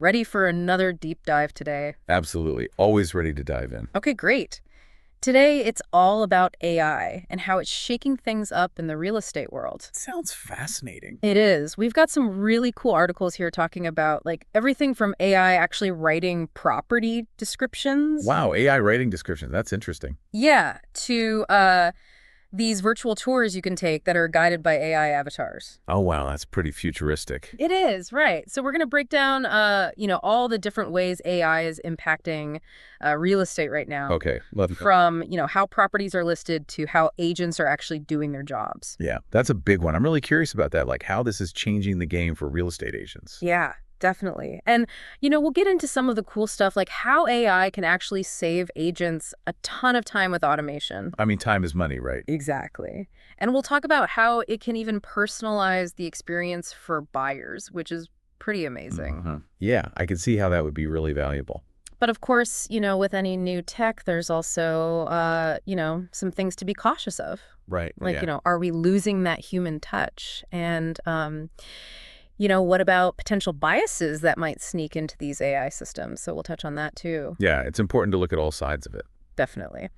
Ready for another deep dive today? Absolutely. Always ready to dive in. Okay, great. Today, it's all about AI and how it's shaking things up in the real estate world. Sounds fascinating. It is. We've got some really cool articles here talking about like everything from AI actually writing property descriptions. Wow, AI writing descriptions. That's interesting. Yeah, to these virtual tours you can take that are guided by AI avatars. Oh, wow, that's pretty futuristic. It is, right. So we're going to break down, all the different ways AI is impacting real estate right now. Okay, love it. From, how properties are listed to how agents are actually doing their jobs. Yeah, that's a big one. I'm really curious about that, like how this is changing the game for real estate agents. Yeah, definitely. And, we'll get into some of the cool stuff like how AI can actually save agents a ton of time with automation. I mean, time is money, right? Exactly. And we'll talk about how it can even personalize the experience for buyers, which is pretty amazing. Yeah, I can see how that would be really valuable. But of course, with any new tech, there's also, some things to be cautious of. Right. Like, yeah. are we losing that human touch? And, what about potential biases that might sneak into these AI systems? So we'll touch on that too. Yeah, it's important to look at all sides of it. Definitely.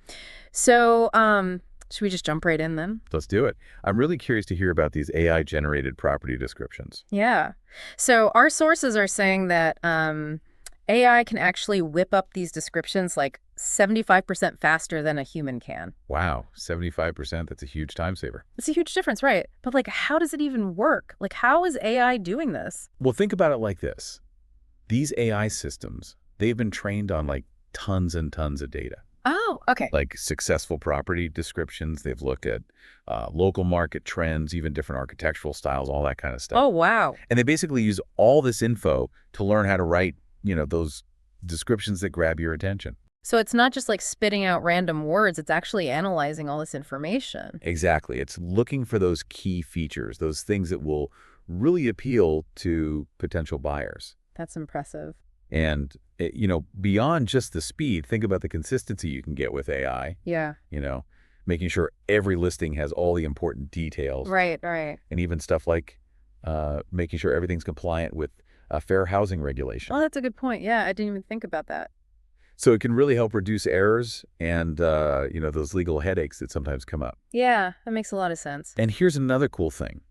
So, should we just jump right in then? Let's do it. I'm really curious to hear about these AI-generated property descriptions. Yeah. So our sources are saying that AI can actually whip up these descriptions like 75% faster than a human can. Wow, 75%, that's a huge time saver. It's a huge difference, right? But like, how does it even work? Like, how is AI doing this? Well, think about it like this. These AI systems, they've been trained on like tons and tons of data. Oh, okay. Like successful property descriptions. They've looked at local market trends, even different architectural styles, all that kind of stuff. Oh, wow. And they basically use all this info to learn how to write, those descriptions that grab your attention. So it's not just like spitting out random words, it's actually analyzing all this information. Exactly. It's looking for those key features, those things that will really appeal to potential buyers. That's impressive. And, beyond just the speed, think about the consistency you can get with AI. Yeah. Making sure every listing has all the important details. Right, right. And even stuff like making sure everything's compliant with fair housing regulation. Oh, that's a good point. Yeah, I didn't even think about that. So it can really help reduce errors and, those legal headaches that sometimes come up. Yeah, that makes a lot of sense. And here's another cool thing.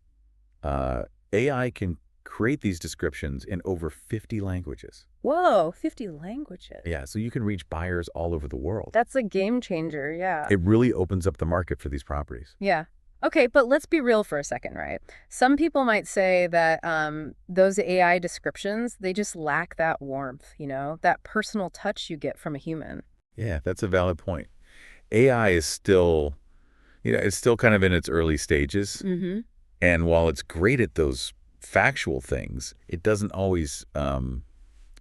AI can create these descriptions in over 50 languages. Whoa, 50 languages. Yeah, so you can reach buyers all over the world. That's a game changer, yeah. It really opens up the market for these properties. Yeah. Okay, but let's be real for a second, right? Some people might say that those AI descriptions, they just lack that warmth, that personal touch you get from a human. Yeah, that's a valid point. AI is still, it's still kind of in its early stages. Mm-hmm. And while it's great at those factual things, it doesn't always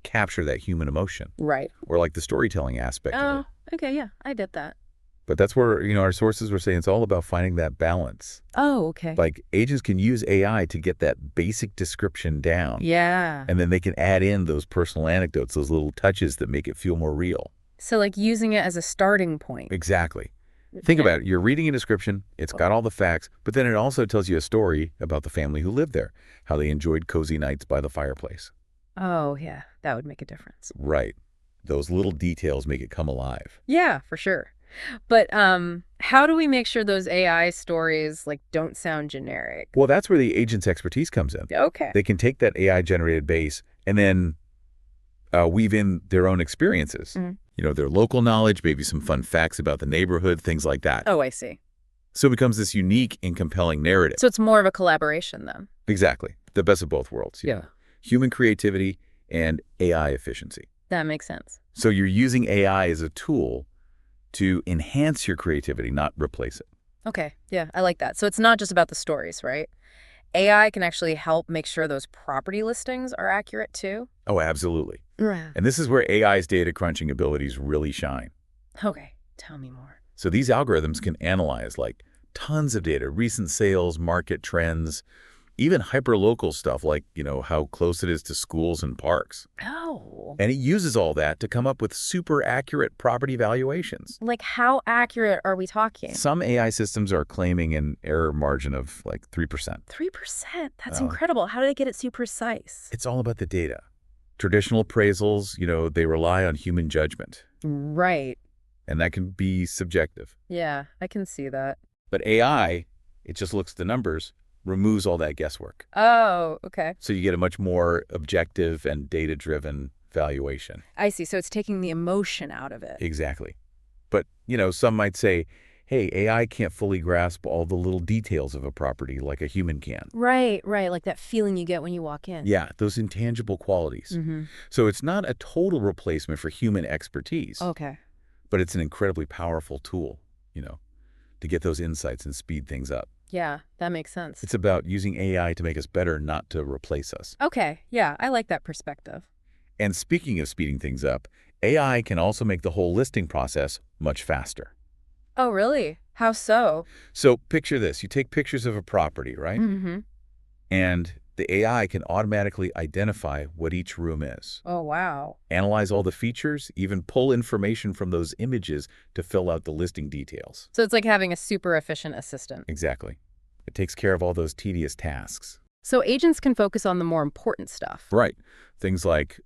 capture that human emotion. Right. Or like the storytelling aspect of it. Oh, okay, yeah, I get that. But that's where, our sources were saying it's all about finding that balance. Oh, okay. Like agents can use AI to get that basic description down. Yeah. And then they can add in those personal anecdotes, those little touches that make it feel more real. So like using it as a starting point. Exactly. Think about it. You're reading a description. It's got all the facts, but then it also tells you a story about the family who lived there, how they enjoyed cozy nights by the fireplace. Oh, yeah, that would make a difference. Right. Those little details make it come alive. Yeah, for sure. But how do we make sure those AI stories like don't sound generic? Well, that's where the agent's expertise comes in. Okay. They can take that AI-generated base and then weave in their own experiences. Their local knowledge, maybe some fun facts about the neighborhood, things like that. Oh, I see. So it becomes this unique and compelling narrative. So it's more of a collaboration then. Exactly. The best of both worlds. Yeah. Human creativity and AI efficiency. That makes sense. So you're using AI as a tool to enhance your creativity, not replace it. Okay. Yeah, I like that. So it's not just about the stories, right? AI can actually help make sure those property listings are accurate too. Oh, absolutely. Yeah. And this is where AI's data crunching abilities really shine. Okay. Tell me more. So these algorithms can analyze like tons of data, recent sales, market trends, even hyperlocal stuff like, how close it is to schools and parks. Oh. And it uses all that to come up with super accurate property valuations. Like how accurate are we talking? Some AI systems are claiming an error margin of like 3%. 3%? That's incredible. How do they get it so precise? It's all about the data. Traditional appraisals, they rely on human judgment, Right. and that can be subjective. Yeah, I can see that. But AI, it just looks at the numbers, removes all that guesswork. Oh, okay. So you get a much more objective and data-driven valuation. I see. So it's taking the emotion out of it. Exactly. But, some might say, hey, AI can't fully grasp all the little details of a property like a human can. Right, right. Like that feeling you get when you walk in. Yeah, those intangible qualities. Mm-hmm. So it's not a total replacement for human expertise, Okay. but it's an incredibly powerful tool, to get those insights and speed things up. Yeah, that makes sense. It's about using AI to make us better, not to replace us. Okay. Yeah, I like that perspective. And speaking of speeding things up, AI can also make the whole listing process much faster. Oh, really? How so? So picture this. You take pictures of a property, right? Mm-hmm. And the AI can automatically identify what each room is, Oh, wow. analyze all the features, even pull information from those images to fill out the listing details. So it's like having a super efficient assistant. Exactly. It takes care of all those tedious tasks. So agents can focus on the more important stuff. Right. Things like,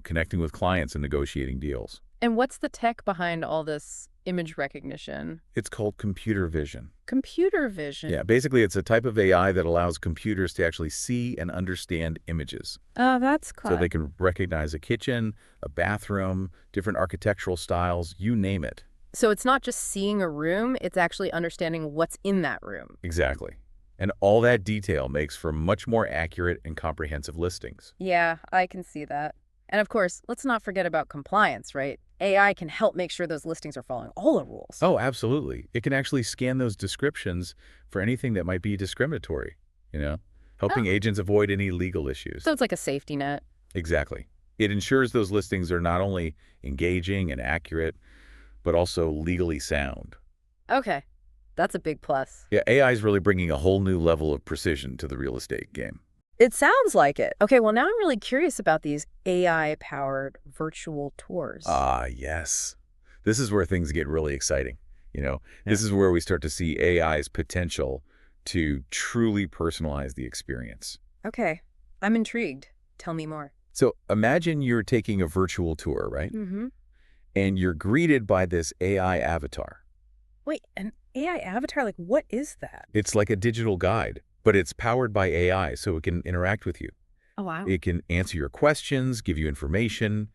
connecting with clients and negotiating deals. And what's the tech behind all this image recognition? It's called computer vision. Computer vision. Yeah, basically it's a type of AI that allows computers to actually see and understand images. Oh, that's cool. So they can recognize a kitchen, a bathroom, different architectural styles, you name it. So it's not just seeing a room, it's actually understanding what's in that room. Exactly. And all that detail makes for much more accurate and comprehensive listings. Yeah, I can see that. And of course, let's not forget about compliance, right? AI can help make sure those listings are following all the rules. Oh, absolutely. It can actually scan those descriptions for anything that might be discriminatory, helping agents avoid any legal issues. So it's like a safety net. Exactly. It ensures those listings are not only engaging and accurate, but also legally sound. Okay, that's a big plus. Yeah, AI is really bringing a whole new level of precision to the real estate game. It sounds like it. Okay, well, now I'm really curious about these AI-powered virtual tours. Ah, yes. This is where things get really exciting. This is where we start to see AI's potential to truly personalize the experience. Okay, I'm intrigued. Tell me more. So imagine you're taking a virtual tour, right? Mm-hmm. And you're greeted by this AI avatar. Wait, an AI avatar? Like, what is that? It's like a digital guide, but it's powered by AI, so it can interact with you. Oh, wow. It can answer your questions, give you information,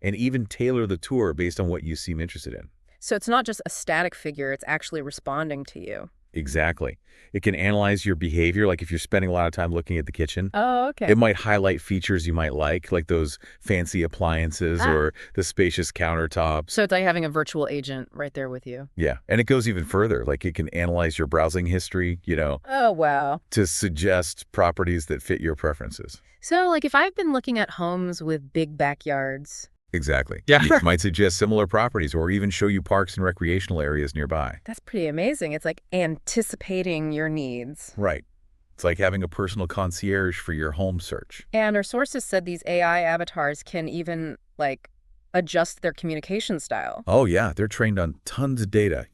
and even tailor the tour based on what you seem interested in. So it's not just a static figure, it's actually responding to you. Exactly. It can analyze your behavior, like if you're spending a lot of time looking at the kitchen. Oh, okay. It might highlight features you might like those fancy appliances or the spacious countertops. So it's like having a virtual agent right there with you. Yeah, and it goes even further. Like it can analyze your browsing history, Oh, wow. to suggest properties that fit your preferences. So, like, if I've been looking at homes with big backyards. Exactly. Yeah. It might suggest similar properties or even show you parks and recreational areas nearby. That's pretty amazing. It's like anticipating your needs. Right. It's like having a personal concierge for your home search. And our sources said these AI avatars can even, like, adjust their communication style. Oh, yeah. They're trained on tons of data,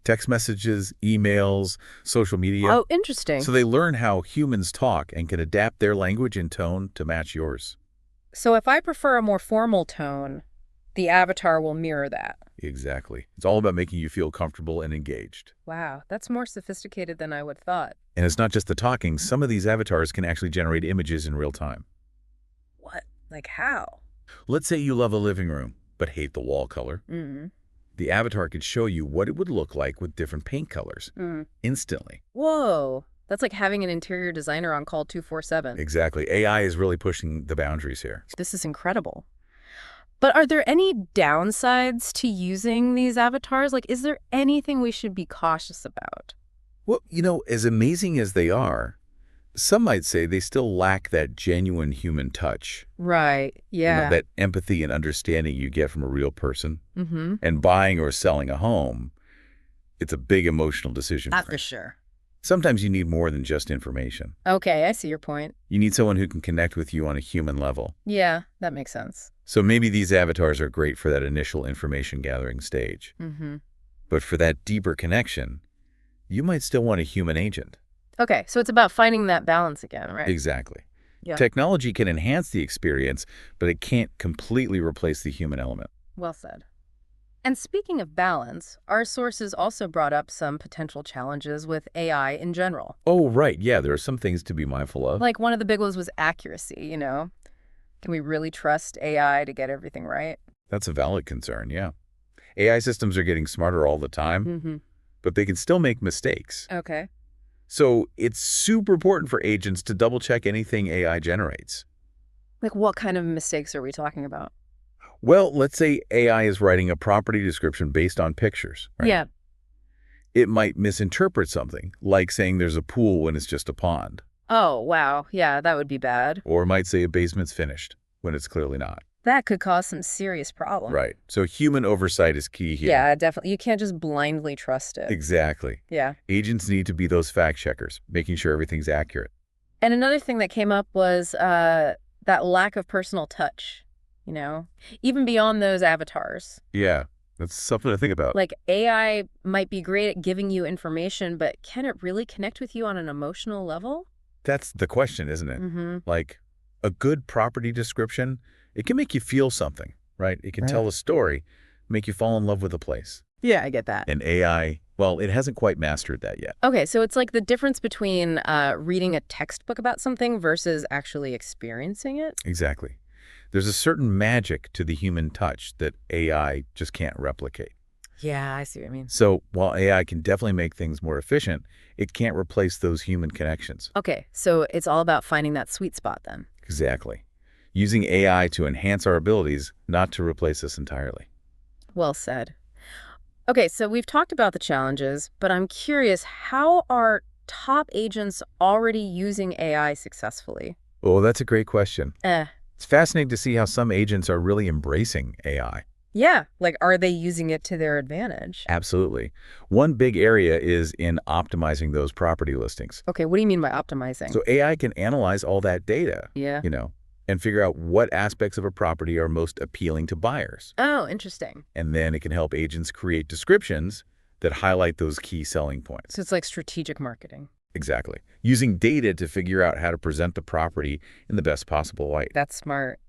text messages, emails, social media. Oh, interesting. So they learn how humans talk and can adapt their language and tone to match yours. So if I prefer a more formal tone, the avatar will mirror that. Exactly. It's all about making you feel comfortable and engaged. Wow, that's more sophisticated than I would have thought. And it's not just the talking. Some of these avatars can actually generate images in real time. What? Like how? Let's say you love a living room, but hate the wall color. Mm-hmm. The avatar could show you what it would look like with different paint colors instantly. Whoa. That's like having an interior designer on call 24/7. Exactly. AI is really pushing the boundaries here. This is incredible. But are there any downsides to using these avatars? Like, is there anything we should be cautious about? Well, as amazing as they are, some might say they still lack that genuine human touch. Right. Yeah. That empathy and understanding you get from a real person. Mm-hmm. And buying or selling a home, it's a big emotional decision. For sure. Sometimes you need more than just information. Okay, I see your point. You need someone who can connect with you on a human level. Yeah, that makes sense. So maybe these avatars are great for that initial information gathering stage. Mm-hmm. But for that deeper connection, you might still want a human agent. Okay, so it's about finding that balance again, right? Exactly. Yeah. Technology can enhance the experience, but it can't completely replace the human element. Well said. And speaking of balance, our sources also brought up some potential challenges with AI in general. Oh, right. Yeah, there are some things to be mindful of. Like one of the big ones was accuracy, you know? Can we really trust AI to get everything right? That's a valid concern, yeah. AI systems are getting smarter all the time, Mm-hmm. but they can still make mistakes. Okay. So it's super important for agents to double-check anything AI generates. Like what kind of mistakes are we talking about? Well, let's say AI is writing a property description based on pictures, right? Yeah. It might misinterpret something, like saying there's a pool when it's just a pond, Oh, wow. Yeah, that would be bad. or it might say a basement's finished when it's clearly not. That could cause some serious problem. Right. So human oversight is key here. Yeah, definitely. You can't just blindly trust it. Exactly. Yeah. Agents need to be those fact checkers, making sure everything's accurate. And another thing that came up was that lack of personal touch, you know, even beyond those avatars. Yeah, that's something to think about. Like AI might be great at giving you information, but can it really connect with you on an emotional level? That's the question, isn't it? Mm-hmm. Like, a good property description, it can make you feel something, right? It can Right. tell a story, make you fall in love with a place. Yeah, I get that. And AI, well, it hasn't quite mastered that yet. Okay, so it's like the difference between reading a textbook about something versus actually experiencing it? Exactly. There's a certain magic to the human touch that AI just can't replicate. Yeah, I see what you mean. So while AI can definitely make things more efficient, it can't replace those human connections. Okay, so it's all about finding that sweet spot then. Exactly. Using AI to enhance our abilities, not to replace us entirely. Well said. Okay, so we've talked about the challenges, but I'm curious, how are top agents already using AI successfully? Oh, that's a great question. Eh. It's fascinating to see how some agents are really embracing AI. Yeah, like are they using it to their advantage? Absolutely. One big area is in optimizing those property listings. Okay, what do you mean by optimizing? So AI can analyze all that data, Yeah. and figure out what aspects of a property are most appealing to buyers. Oh, interesting. And then it can help agents create descriptions that highlight those key selling points. So it's like strategic marketing. Exactly. Using data to figure out how to present the property in the best possible light. That's smart.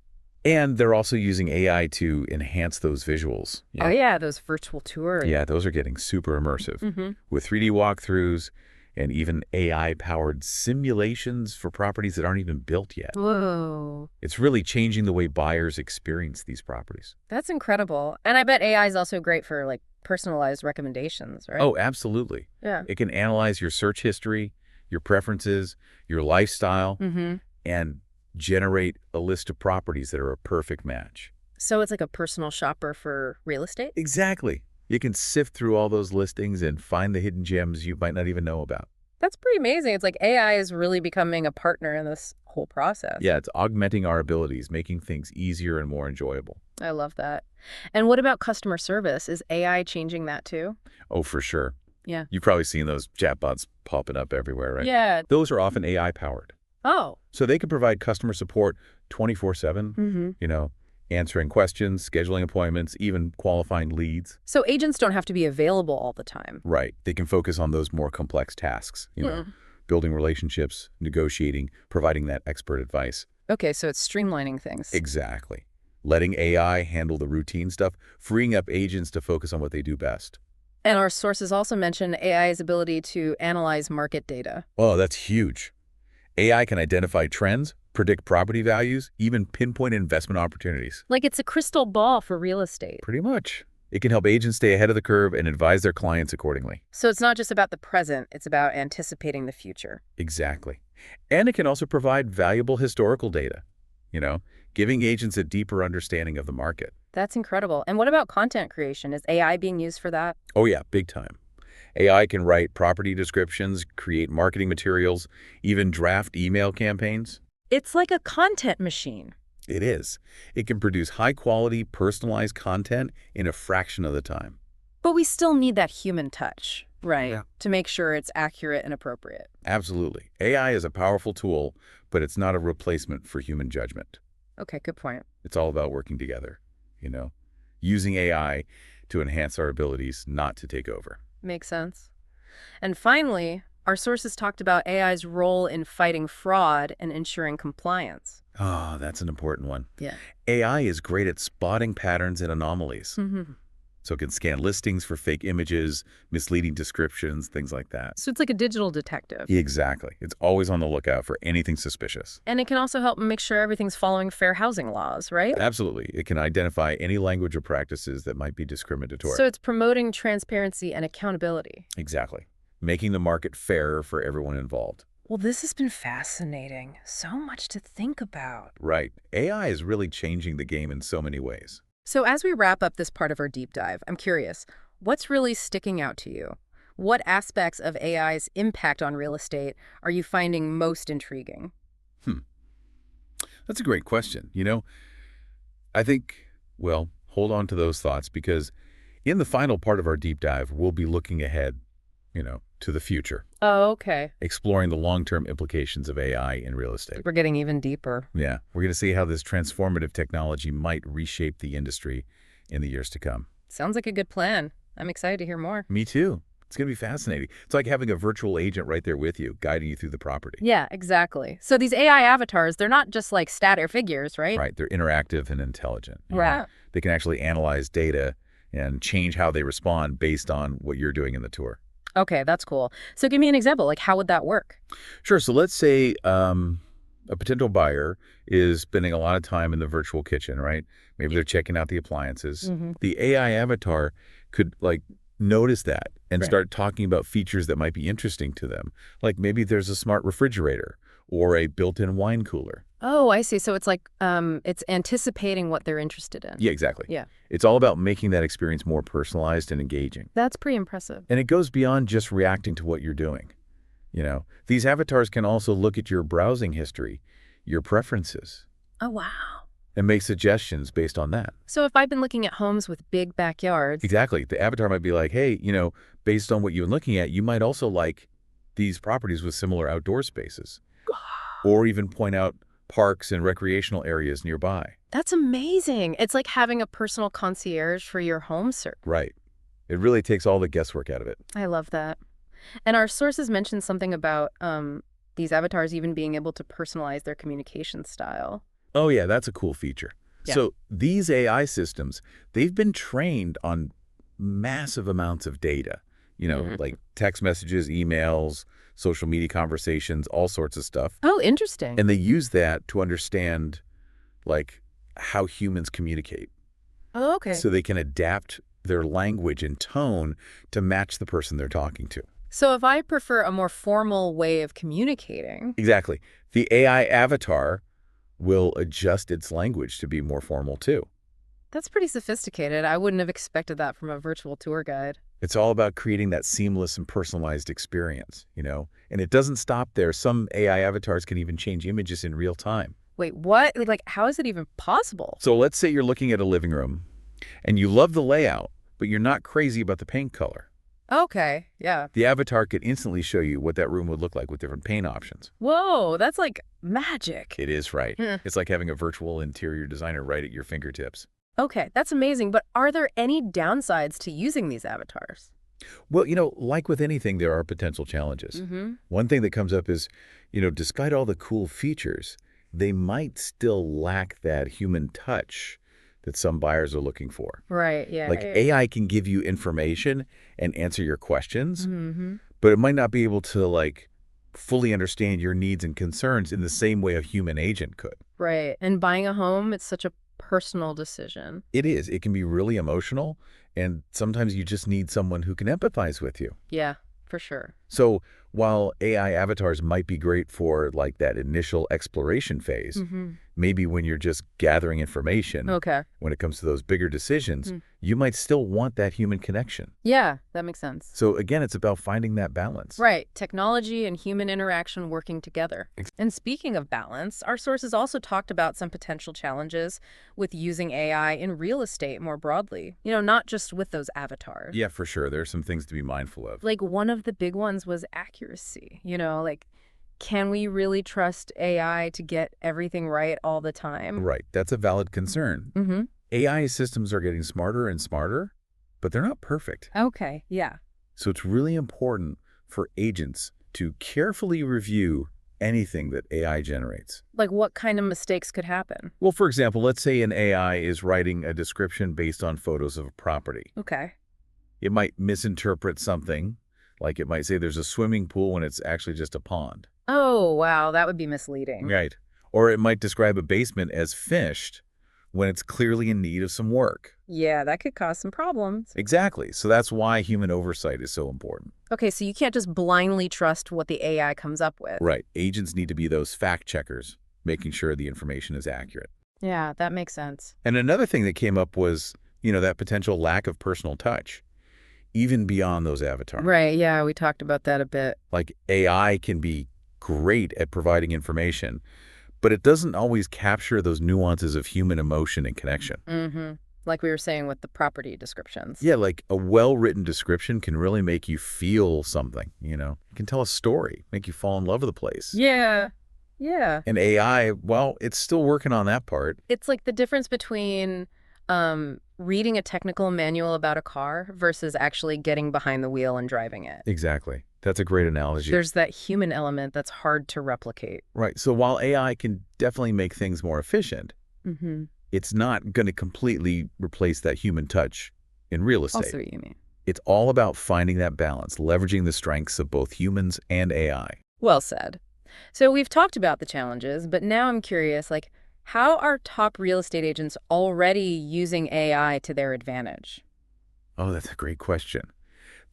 And they're also using AI to enhance those visuals. Oh yeah, those virtual tours. Yeah, those are getting super immersive. Mm-hmm. With 3D walkthroughs and even AI-powered simulations for properties that aren't even built yet. Whoa, It's really changing the way buyers experience these properties. that's incredible. And I bet AI is also great for like personalized recommendations, right? Oh, absolutely. Yeah. It can analyze your search history, your preferences, your lifestyle, Mm-hmm. and generate a list of properties that are a perfect match. So it's like a personal shopper for real estate? Exactly. You can sift through all those listings and find the hidden gems you might not even know about. That's pretty amazing. It's like AI is really becoming a partner in this whole process. Yeah, it's augmenting our abilities, making things easier and more enjoyable. I love that. And what about customer service? Is AI changing that too? Oh, for sure. Yeah. You've probably seen those chatbots popping up everywhere, right? Yeah. Those are often AI-powered. Oh. So they can provide customer support 24/7, Mm-hmm. Answering questions, scheduling appointments, even qualifying leads. So agents don't have to be available all the time. Right. They can focus on those more complex tasks, building relationships, negotiating, providing that expert advice. Okay, so it's streamlining things. Exactly. Letting AI handle the routine stuff, freeing up agents to focus on what they do best. And our sources also mention AI's ability to analyze market data. Oh, that's huge. AI can identify trends, predict property values, even pinpoint investment opportunities. Like it's a crystal ball for real estate. Pretty much. It can help agents stay ahead of the curve and advise their clients accordingly. So it's not just about the present, it's about anticipating the future. Exactly. And it can also provide valuable historical data, giving agents a deeper understanding of the market. That's incredible. And what about content creation? Is AI being used for that? Oh yeah, big time. AI can write property descriptions, create marketing materials, even draft email campaigns. It's like a content machine. It is. It can produce high-quality, personalized content in a fraction of the time. But we still need that human touch, right? Yeah. To make sure it's accurate and appropriate. Absolutely. AI is a powerful tool, but it's not a replacement for human judgment. Okay, good point. It's all about working together, using AI to enhance our abilities, not to take over. Makes sense. And finally, Our sources talked about AI's role in fighting fraud and ensuring compliance. Oh, that's an important one. Yeah. AI is great at spotting patterns and anomalies. Hmm. So it can scan listings for fake images, misleading descriptions, things like that. So it's like a digital detective. Exactly. It's always on the lookout for anything suspicious. And it can also help make sure everything's following fair housing laws, right? Absolutely. It can identify any language or practices that might be discriminatory. So it's promoting transparency and accountability. Exactly. Making the market fairer for everyone involved. Well, this has been fascinating. So much to think about. Right. AI is really changing the game in so many ways. So as we wrap up this part of our deep dive, I'm curious, what's really sticking out to you? What aspects of AI's impact on real estate are you finding most intriguing? Hmm. That's a great question. I think, well, hold on to those thoughts because in the final part of our deep dive, we'll be looking ahead, to the future, Oh, okay. exploring the long-term implications of AI in real estate. We're getting even deeper. Yeah, we're going to see how this transformative technology might reshape the industry in the years to come. Sounds like a good plan. I'm excited to hear more. Me too. It's going to be fascinating. It's like having a virtual agent right there with you, guiding you through the property. Yeah, exactly. So these AI avatars, they're not just like static figures, right? Right. They're interactive and intelligent. Right. They can actually analyze data and change how they respond based on what you're doing in the tour. Okay, that's cool. So give me an example. Like, how would that work? Sure. So let's say a potential buyer is spending a lot of time in the virtual kitchen, right? Maybe they're checking out the appliances. Mm-hmm. The AI avatar could notice that and Right. start talking about features that might be interesting to them. Like maybe there's a smart refrigerator or a built-in wine cooler. Oh, I see. So it's like it's anticipating what they're interested in. Yeah, exactly. Yeah. It's all about making that experience more personalized and engaging. That's pretty impressive. And it goes beyond just reacting to what you're doing. These avatars can also look at your browsing history, your preferences, Oh, wow. and make suggestions based on that. So if I've been looking at homes with big backyards. Exactly. The avatar might be like, hey, based on what you're looking at, you might also like these properties with similar outdoor spaces. Or even point out parks and recreational areas nearby. That's amazing. It's like having a personal concierge for your home search. Right. It really takes all the guesswork out of it. I love that. And our sources mentioned something about these avatars even being able to personalize their communication style. Oh, yeah, that's a cool feature. Yeah. So these AI systems, they've been trained on massive amounts of data, like text messages, emails, social media conversations, all sorts of stuff. Oh, interesting. And they use that to understand, how humans communicate. Oh, okay. So they can adapt their language and tone to match the person they're talking to. So if I prefer a more formal way of communicating. Exactly. The AI avatar will adjust its language to be more formal, too. That's pretty sophisticated. I wouldn't have expected that from a virtual tour guide. It's all about creating that seamless and personalized experience, And it doesn't stop there. Some AI avatars can even change images in real time. Wait, what? Like, how is it even possible? So let's say you're looking at a living room and you love the layout, but you're not crazy about the paint color. Okay, yeah. The avatar could instantly show you what that room would look like with different paint options. Whoa, that's like magic. It is right. Hmm. It's like having a virtual interior designer right at your fingertips. Okay, that's amazing. But are there any downsides to using these avatars? Well, like with anything, there are potential challenges. Mm-hmm. One thing that comes up is, despite all the cool features, they might still lack that human touch that some buyers are looking for. Right, yeah. AI can give you information and answer your questions, Mm-hmm. but it might not be able to, fully understand your needs and concerns in the same way a human agent could. Right. And buying a home, it's such a personal decision. It is. It can be really emotional, and sometimes you just need someone who can empathize with you. Yeah, for sure. So while AI avatars might be great for that initial exploration phase, Mm-hmm. maybe when you're just gathering information, Okay. when it comes to those bigger decisions, you might still want that human connection. Yeah, that makes sense. So again, it's about finding that balance. Right. Technology and human interaction working together. And speaking of balance, our sources also talked about some potential challenges with using AI in real estate more broadly. Not just with those avatars. Yeah, for sure. There are some things to be mindful of. Like one of the big ones was accuracy. Can we really trust AI to get everything right all the time? Right. That's a valid concern. Mm-hmm. AI systems are getting smarter and smarter, but they're not perfect. Okay, yeah. So it's really important for agents to carefully review anything that AI generates. Like what kind of mistakes could happen? Well, for example, let's say an AI is writing a description based on photos of a property. Okay. It might misinterpret something, like it might say there's a swimming pool when it's actually just a pond. Oh, wow, that would be misleading. Right. Or it might describe a basement as finished when it's clearly in need of some work. Yeah, that could cause some problems. Exactly. So that's why human oversight is so important. Okay, so you can't just blindly trust what the AI comes up with. Right. Agents need to be those fact checkers, making sure the information is accurate. Yeah, that makes sense. And another thing that came up was, that potential lack of personal touch, even beyond those avatars. Right, yeah, we talked about that a bit. Like AI can be great at providing information, but it doesn't always capture those nuances of human emotion and connection. Mm-hmm. Like we were saying with the property descriptions. Yeah, like a well-written description can really make you feel something, It can tell a story, make you fall in love with the place. Yeah. Yeah. And AI, well, it's still working on that part. It's like the difference between reading a technical manual about a car versus actually getting behind the wheel and driving it. Exactly. That's a great analogy. There's that human element that's hard to replicate. Right. So while AI can definitely make things more efficient, Mm-hmm. it's not going to completely replace that human touch in real estate. I see what you mean. It's all about finding that balance, leveraging the strengths of both humans and AI. Well said. So we've talked about the challenges, but now I'm curious, how are top real estate agents already using AI to their advantage? Oh, that's a great question.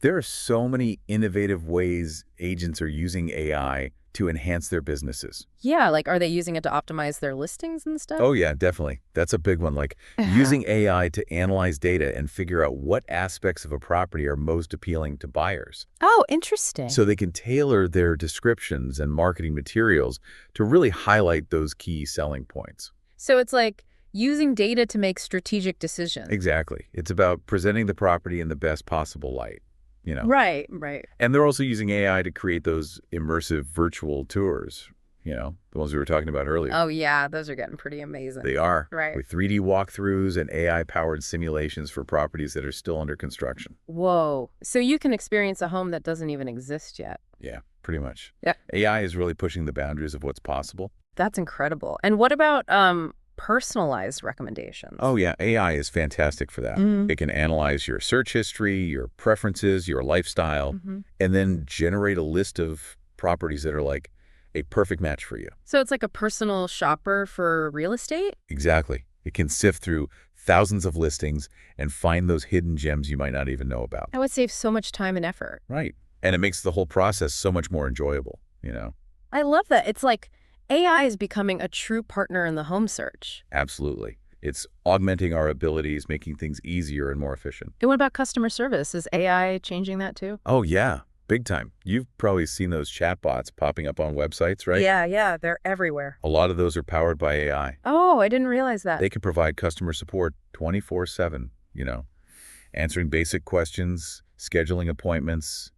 There are so many innovative ways agents are using AI to enhance their businesses. Yeah, are they using it to optimize their listings and stuff? Oh, yeah, definitely. That's a big one. Like using AI to analyze data and figure out what aspects of a property are most appealing to buyers. Oh, interesting. So they can tailor their descriptions and marketing materials to really highlight those key selling points. So it's like using data to make strategic decisions. Exactly. It's about presenting the property in the best possible light. Right, right. And they're also using AI to create those immersive virtual tours, the ones we were talking about earlier. Oh, yeah, those are getting pretty amazing. They are. Right. With 3D walkthroughs and AI-powered simulations for properties that are still under construction. Whoa. So you can experience a home that doesn't even exist yet. Yeah, pretty much. Yeah. AI is really pushing the boundaries of what's possible. That's incredible. And what about personalized recommendations? Oh, yeah. AI is fantastic for that. Mm-hmm. It can analyze your search history, your preferences, your lifestyle, Mm-hmm. and then generate a list of properties that are like a perfect match for you. So it's like a personal shopper for real estate? Exactly. It can sift through thousands of listings and find those hidden gems you might not even know about. That would save so much time and effort. Right. And it makes the whole process so much more enjoyable, I love that. It's like AI is becoming a true partner in the home search. Absolutely. It's augmenting our abilities, making things easier and more efficient. And what about customer service? Is AI changing that too? Oh, yeah. Big time. You've probably seen those chatbots popping up on websites, right? Yeah, they're everywhere. A lot of those are powered by AI. Oh, I didn't realize that. They can provide customer support 24/7, answering basic questions, scheduling appointments,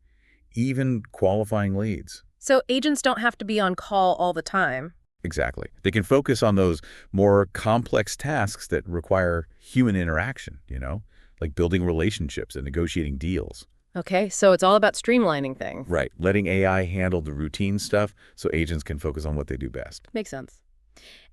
even qualifying leads. So agents don't have to be on call all the time. Exactly. They can focus on those more complex tasks that require human interaction, like building relationships and negotiating deals. Okay, so it's all about streamlining things. Right. Letting AI handle the routine stuff so agents can focus on what they do best. Makes sense.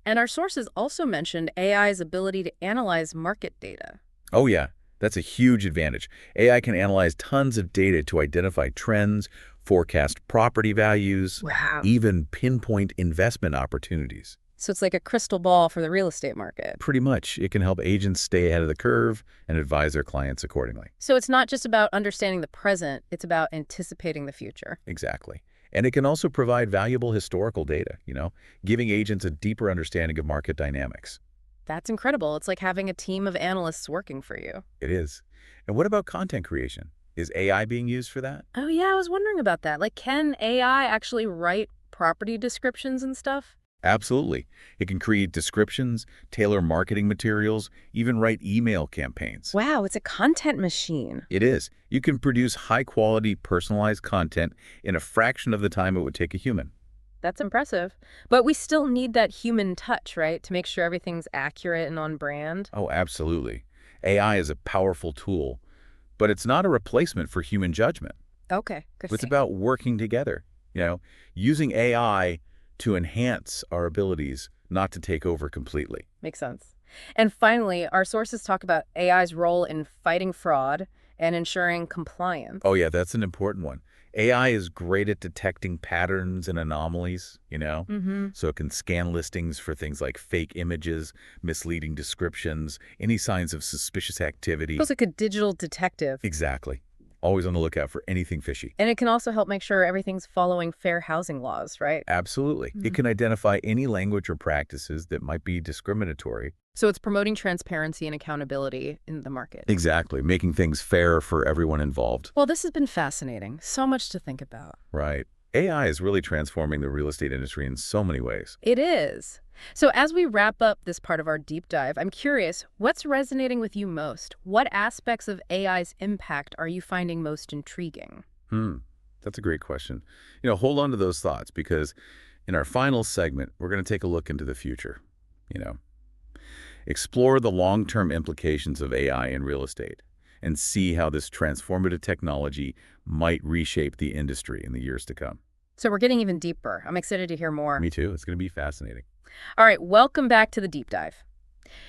And our sources also mentioned AI's ability to analyze market data. Oh, yeah. That's a huge advantage. AI can analyze tons of data to identify trends, forecast property values, Wow. even pinpoint investment opportunities. So it's like a crystal ball for the real estate market. Pretty much. It can help agents stay ahead of the curve and advise their clients accordingly. So it's not just about understanding the present, it's about anticipating the future. Exactly. And it can also provide valuable historical data, giving agents a deeper understanding of market dynamics. That's incredible. It's like having a team of analysts working for you. It is. And what about content creation? Is AI being used for that? Oh, yeah, I was wondering about that. Can AI actually write property descriptions and stuff? Absolutely. It can create descriptions, tailor marketing materials, even write email campaigns. Wow, it's a content machine. It is. You can produce high-quality, personalized content in a fraction of the time it would take a human. That's impressive. But we still need that human touch, right? To make sure everything's accurate and on brand. Oh, absolutely. AI is a powerful tool, but it's not a replacement for human judgment. Okay, good. It's about working together, You know, using AI to enhance our abilities, not to take over completely. Makes sense. And finally, our sources talk about AI's role in fighting fraud and ensuring compliance. Oh yeah, that's an important one. AI is great at detecting patterns and anomalies, Mm-hmm. so it can scan listings for things like fake images, misleading descriptions, any signs of suspicious activity. Feels like a digital detective. Exactly. Always on the lookout for anything fishy. And it can also help make sure everything's following fair housing laws, right? Absolutely. It can identify any language or practices that might be discriminatory. So it's promoting transparency and accountability in the market. Exactly. Making things fair for everyone involved. Well, this has been fascinating. So much to think about. Right. AI is really transforming the real estate industry in so many ways. It is. So as we wrap up this part of our deep dive, I'm curious, what's resonating with you most? What aspects of AI's impact are you finding most intriguing? That's a great question. Hold on to those thoughts because in our final segment, we're going to take a look into the future. You know, explore the long-term implications of AI in real estate and see how this transformative technology might reshape the industry in the years to come. So we're getting even deeper. I'm excited to hear more. Me too. It's going to be fascinating. All right, welcome back to the deep dive.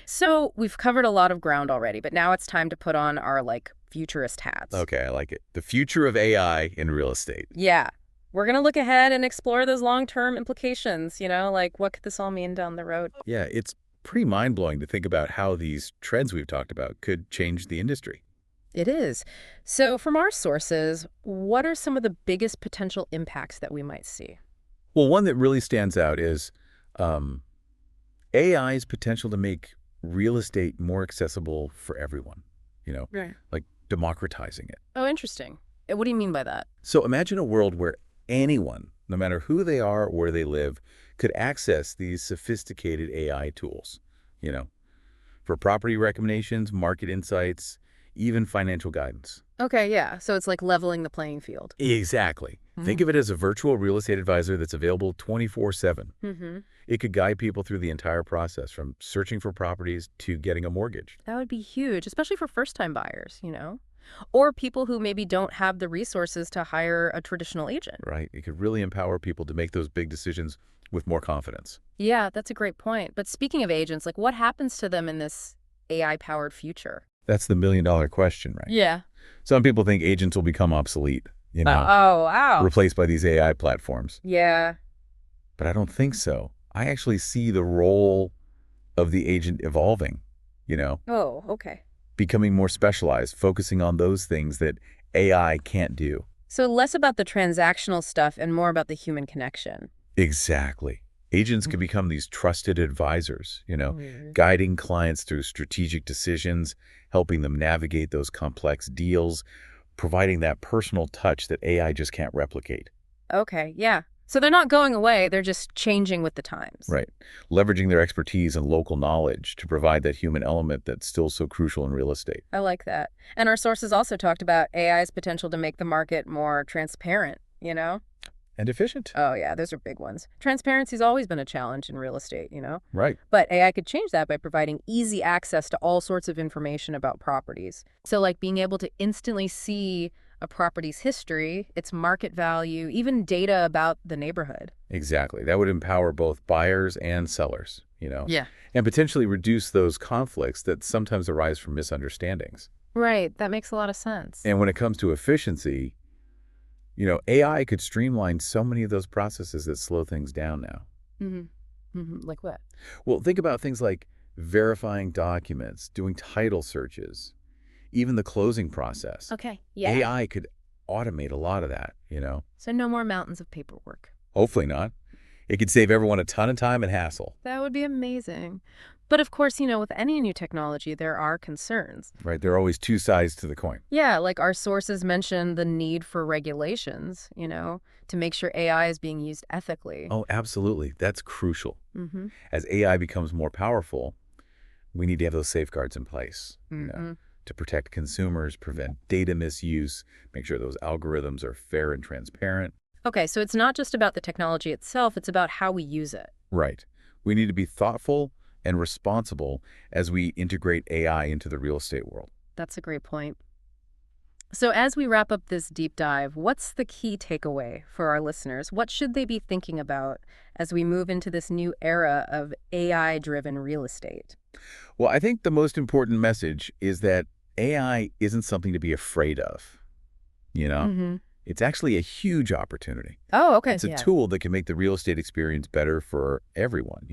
So we've covered a lot of ground already, but now it's time to put on our, futurist hats. Okay, I like it. The future of AI in real estate. Yeah. We're going to look ahead and explore those long-term implications, what could this all mean down the road? Yeah, it's pretty mind-blowing to think about how these trends we've talked about could change the industry. It is. So from our sources, what are some of the biggest potential impacts that we might see? Well, one that really stands out is AI's potential to make real estate more accessible for everyone, Right. like democratizing it. Oh, interesting. What do you mean by that? So imagine a world where anyone, no matter who they are or where they live, could access these sophisticated AI tools, you know, for property recommendations, market insights, even financial guidance. Okay, yeah. So it's like leveling the playing field. Exactly. Think of it as a virtual real estate advisor that's available 24/7. Mm-hmm. It could guide people through the entire process, from searching for properties to getting a mortgage. That would be huge, especially for first-time buyers. Or people who maybe don't have the resources to hire a traditional agent. Right? It could really empower people to make those big decisions with more confidence. Yeah, that's a great point. But speaking of agents, what happens to them in this AI-powered future? That's the million-dollar question, right? Yeah. Some people think agents will become obsolete, Oh, wow. replaced by these AI platforms. Yeah. But I don't think so. I actually see the role of the agent evolving, Oh, okay. becoming more specialized, focusing on those things that AI can't do. So less about the transactional stuff and more about the human connection. Exactly. Agents can become these trusted advisors, guiding clients through strategic decisions, helping them navigate those complex deals, providing that personal touch that AI just can't replicate. Okay, yeah. So they're not going away, they're just changing with the times. Right. Leveraging their expertise and local knowledge to provide that human element that's still so crucial in real estate. I like that. And our sources also talked about AI's potential to make the market more transparent. And efficient. Oh, yeah, those are big ones. Transparency's always been a challenge in real estate. Right. But AI could change that by providing easy access to all sorts of information about properties. So like being able to instantly see a property's history, its market value, even data about the neighborhood. Exactly. That would empower both buyers and sellers, Yeah. and potentially reduce those conflicts that sometimes arise from misunderstandings. Right, that makes a lot of sense. And when it comes to efficiency, AI could streamline so many of those processes that slow things down now. Like what? Well, think about things like verifying documents, doing title searches, even the closing process. Okay, yeah. AI could automate a lot of that. So no more mountains of paperwork. Hopefully not. It could save everyone a ton of time and hassle. That would be amazing. But of course, with any new technology, there are concerns. Right? There are always two sides to the coin. Yeah, like our sources mention the need for regulations, to make sure AI is being used ethically. Oh, absolutely. That's crucial. Mm-hmm. As AI becomes more powerful, we need to have those safeguards in place, Mm-hmm. to protect consumers, prevent data misuse, make sure those algorithms are fair and transparent. Okay, so it's not just about the technology itself, it's about how we use it. Right. We need to be thoughtful and responsible as we integrate AI into the real estate world. That's a great point. So as we wrap up this deep dive, what's the key takeaway for our listeners? What should they be thinking about as we move into this new era of AI-driven real estate? Well, I think the most important message is that AI isn't something to be afraid of, you know? Mm-hmm. It's actually a huge opportunity. Oh, okay. It's a Yeah. tool that can make the real estate experience better for everyone,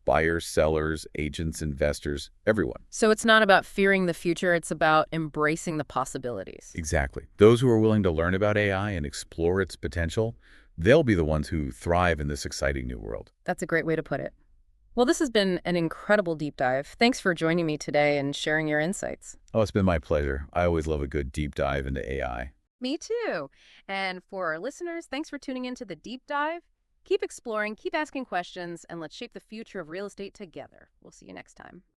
buyers, sellers, agents, investors, everyone. So it's not about fearing the future, it's about embracing the possibilities. Exactly. Those who are willing to learn about AI and explore its potential, they'll be the ones who thrive in this exciting new world. That's a great way to put it. Well, this has been an incredible deep dive. Thanks for joining me today and sharing your insights. Oh, it's been my pleasure. I always love a good deep dive into AI. Me too. And for our listeners, thanks for tuning into the deep dive. Keep exploring, keep asking questions, and let's shape the future of real estate together. We'll see you next time.